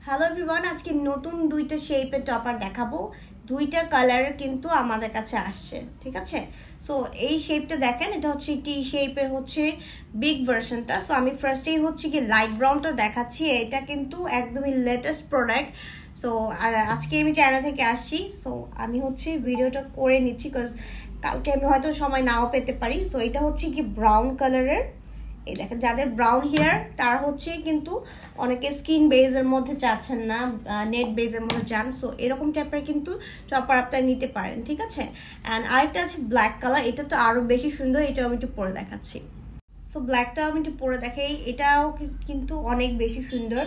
Hello everyone, আজকে নতুন দুইটা শেপের টপার দেখাবো। দুইটা কালারের কিন্তু আমাদের কাছে আসছে, ঠিক আছে। সো এই শেপটা দেখেন, এটা হচ্ছে টি শেপের হচ্ছে বিগ ভার্সনটা। সো আমি ফার্স্টেই হচ্ছে কি লাইট ব্রাউনটা দেখাচ্ছি। এটা কিন্তু একদমই লেটেস্ট প্রোডাক্ট। সো আজকে আমি চায়না থেকে আসছি। সো আমি হচ্ছে ভিডিওটা করে নিচ্ছি বিকজ কালকে আমি হয়তো সময় নাও পেতে পারি। সো এটা হচ্ছে কি ব্রাউন কালারের। এই দেখেন, যাদের ব্রাউন হেয়ার তারা হচ্ছে কিন্তু অনেকে স্কিন বেজের মধ্যে চাচ্ছেন না, নেট বেজের মধ্যে চান। সো এরকম টাইপের কিন্তু চপার আপনারা নিতে পারেন, ঠিক আছে। অ্যান্ড আরেকটা আছে ব্ল্যাক কালার, এটা তো আরও বেশি সুন্দর। এটাও আমি একটু পরে দেখাচ্ছি। সো ব্ল্যাকটাও আমি একটু পরে দেখাই, এটাও কিন্তু অনেক বেশি সুন্দর।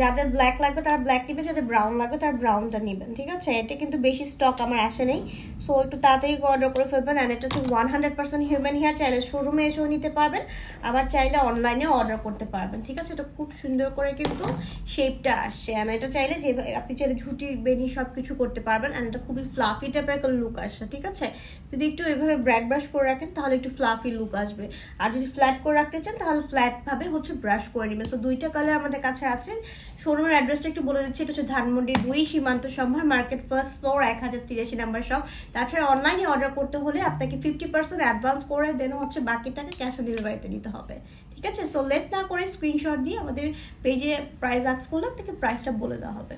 যাদের ব্ল্যাক লাগবে তারা ব্ল্যাক নেবেন, যাদের ব্রাউন লাগবে তারা ব্রাউনটা নেবেন, ঠিক আছে। এটা কিন্তু বেশি স্টক আমার আসে নেই। সো একটু তাড়াতাড়ি অর্ডার করে ফেলবেন। অ্যান্ড এটা হচ্ছে 100% হিউম্যান হেয়ার। চাইলে শোরুমে এসেও নিতে পারবেন, আবার চাইলে অনলাইনেও অর্ডার করতে পারবেন, ঠিক আছে। এটা খুব সুন্দর করে কিন্তু শেপটা আসছে। অ্যান্ড এটা চাইলে যে আপনি চাইলে ঝুটি বেনি সব কিছু করতে পারবেন। অ্যান্ড এটা খুবই ফ্লাফি টাইপের একটা লুক আসছে, ঠিক আছে। যদি একটু এভাবে ব্রাশ ব্রাশ করে রাখেন তাহলে একটু ফ্লাফি লুক আসবে। আর যদি ফ্ল্যাট করে রাখতে চান তাহলে ফ্ল্যাটভাবে হচ্ছে ব্রাশ করে নেবেন। সো দুইটা কালার আমাদের কাছে আছে। শোরুমের অ্যাড্রেসটা একটু বলে দিচ্ছি। এটা হচ্ছে ধানমন্ডি 2 সীমান্ত সম্ভার market, first floor, 1083 number shop. তাছাড়া অনলাইনে অর্ডার করতে হলে আপনাকে 50% অ্যাডভান্স করে দেন, হচ্ছে বাকি টাকা ক্যাশ অন ডেলিভারিতে নিতে হবে, ঠিক আছে। সো লেট না করে স্ক্রিনশট দিয়ে আমাদের পেজে প্রাইস আস্ক করলে আপনাকে প্রাইসটা বলে দেওয়া হবে।